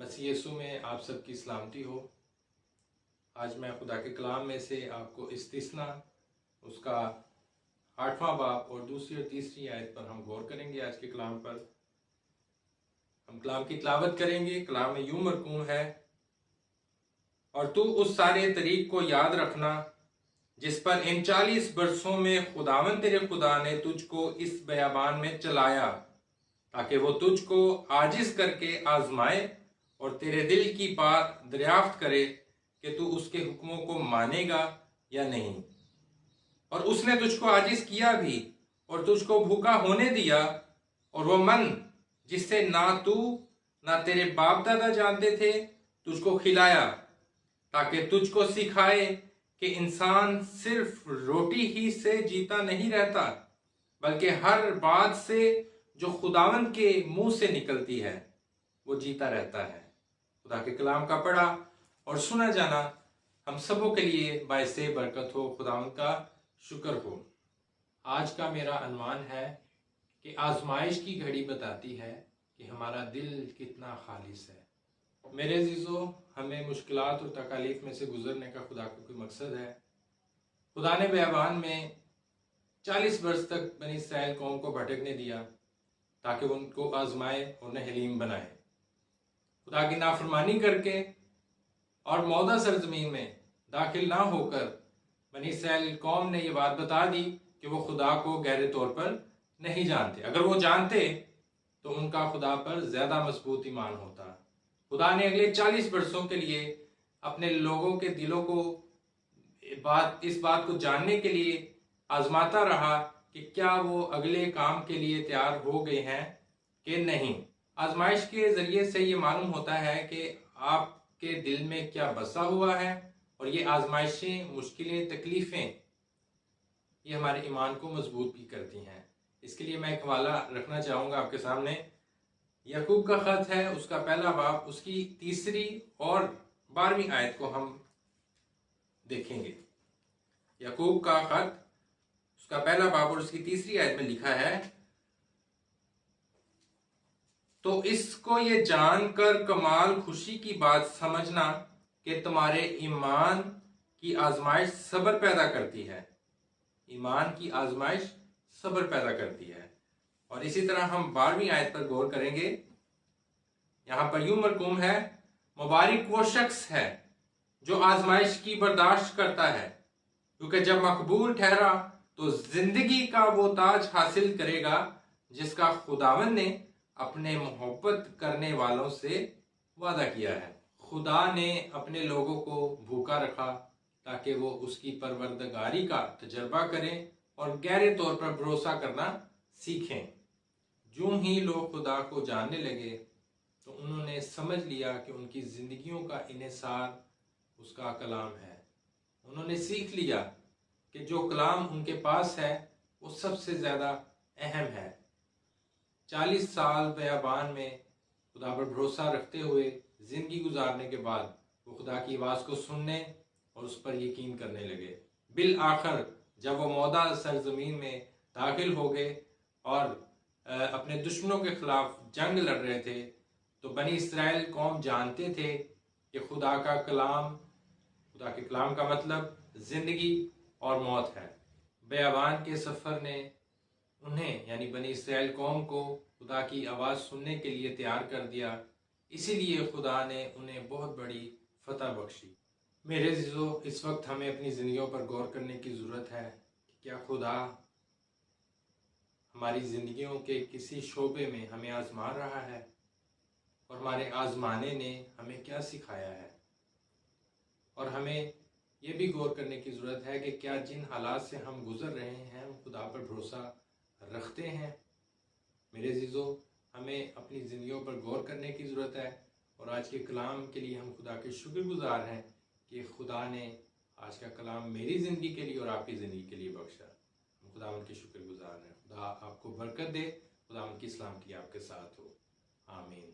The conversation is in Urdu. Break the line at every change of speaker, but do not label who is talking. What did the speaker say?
مسیح یسوع میں آپ سب کی سلامتی ہو۔ آج میں خدا کے کلام میں سے آپ کو استثنا اس کا 8واں باب اور دوسری اور تیسری آیت پر ہم غور کریں گے۔ آج کے کلام پر ہم کلام کی تلاوت کریں گے۔ کلام میں یوں مرقوم ہے، اور تو اس سارے طریق کو یاد رکھنا جس پر ان 40 برسوں میں خداوند تیرے خدا نے تجھ کو اس بیابان میں چلایا، تاکہ وہ تجھ کو عاجز کر کے آزمائے اور تیرے دل کی بات دریافت کرے کہ تو اس کے حکموں کو مانے گا یا نہیں۔ اور اس نے تجھ کو عاجز کیا بھی اور تجھ کو بھوکا ہونے دیا، اور وہ من جس سے نہ تو نہ تیرے باپ دادا جانتے تھے تجھ کو کھلایا، تاکہ تجھ کو سکھائے کہ انسان صرف روٹی ہی سے جیتا نہیں رہتا، بلکہ ہر بات سے جو خداوند کے منہ سے نکلتی ہے وہ جیتا رہتا ہے۔ خدا کے کلام کا پڑھا اور سنا جانا ہم سبوں کے لیے باعث برکت ہو۔ خداوند کا شکر ہو۔ آج کا میرا عنوان ہے کہ آزمائش کی گھڑی بتاتی ہے کہ ہمارا دل کتنا خالص ہے۔ میرے عزیزو، ہمیں مشکلات اور تکالیف میں سے گزرنے کا خدا کا کوئی مقصد ہے۔ خدا نے بیابان میں 40 برس تک بنی اسرائیل قوم کو بھٹکنے دیا تاکہ وہ ان کو آزمائے اور انہیں حلیم بنائے۔ خدا کی نافرمانی کر کے اور موعودہ سرزمین میں داخل نہ ہو کر بنی اسرائیل قوم نے یہ بات بتا دی کہ وہ خدا کو گہرے طور پر نہیں جانتے۔ اگر وہ جانتے تو ان کا خدا پر زیادہ مضبوط ایمان ہوتا۔ خدا نے اگلے 40 برسوں کے لیے اپنے لوگوں کے دلوں کو اس بات کو جاننے کے لیے آزماتا رہا کہ کیا وہ اگلے کام کے لیے تیار ہو گئے ہیں کہ نہیں۔ آزمائش کے ذریعے سے یہ معلوم ہوتا ہے کہ آپ کے دل میں کیا بسا ہوا ہے، اور یہ آزمائشیں، مشکلیں، تکلیفیں یہ ہمارے ایمان کو مضبوط بھی کرتی ہیں۔ اس کے لیے میں ایک حوالہ رکھنا چاہوں گا آپ کے سامنے۔ یعقوب کا خط ہے، اس کا پہلا باب، اس کی 3 اور 12 آیت کو ہم دیکھیں گے۔ یعقوب کا خط، اس کا پہلا باب اور اس کی 3 آیت میں لکھا ہے، تو اس کو یہ جان کر کمال خوشی کی بات سمجھنا کہ تمہارے ایمان کی آزمائش صبر پیدا کرتی ہے۔ ایمان کی آزمائش صبر پیدا کرتی ہے۔ اور اسی طرح ہم 12 آیت پر غور کریں گے۔ یہاں پر یوں مرقوم ہے، مبارک وہ شخص ہے جو آزمائش کی برداشت کرتا ہے، کیونکہ جب مقبول ٹھہرا تو زندگی کا وہ تاج حاصل کرے گا جس کا خداوند نے اپنے محبت کرنے والوں سے وعدہ کیا ہے۔ خدا نے اپنے لوگوں کو بھوکا رکھا تاکہ وہ اس کی پروردگاری کا تجربہ کریں اور گہرے طور پر بھروسہ کرنا سیکھیں۔ جو ہی لوگ خدا کو جاننے لگے تو انہوں نے سمجھ لیا کہ ان کی زندگیوں کا انحصار اس کا کلام ہے۔ انہوں نے سیکھ لیا کہ جو کلام ان کے پاس ہے وہ سب سے زیادہ اہم ہے۔ 40 سال بیابان میں خدا پر بھروسہ رکھتے ہوئے زندگی گزارنے کے بعد وہ خدا کی آواز کو سننے اور اس پر یقین کرنے لگے۔ بالآخر جب وہ موعودہ سرزمین میں داخل ہو گئے اور اپنے دشمنوں کے خلاف جنگ لڑ رہے تھے، تو بنی اسرائیل قوم جانتے تھے کہ خدا کے کلام کا مطلب زندگی اور موت ہے۔ بیابان کے سفر نے انہیں یعنی بنی اسرائیل قوم کو خدا کی آواز سننے کے لیے تیار کر دیا، اسی لیے خدا نے انہیں بہت بڑی فتح بخشی۔ میرے عزیزو، اس وقت ہمیں اپنی زندگیوں پر غور کرنے کی ضرورت ہے کہ کیا خدا ہماری زندگیوں کے کسی شعبے میں ہمیں آزما رہا ہے، اور ہمارے آزمانے نے ہمیں کیا سکھایا ہے۔ اور ہمیں یہ بھی غور کرنے کی ضرورت ہے کہ کیا جن حالات سے ہم گزر رہے ہیں ہم خدا پر بھروسہ رکھتے ہیں۔ میرے عزیزو، ہمیں اپنی زندگیوں پر غور کرنے کی ضرورت ہے، اور آج کے کلام کے لیے ہم خدا کے شکر گزار ہیں کہ خدا نے آج کا کلام میری زندگی کے لیے اور آپ کی زندگی کے لیے بخشا۔ ہم خدا ان کے شکر گزار ہیں۔ خدا آپ کو برکت دے، خدا ان کی سلامتی آپ کے ساتھ ہو۔ آمین۔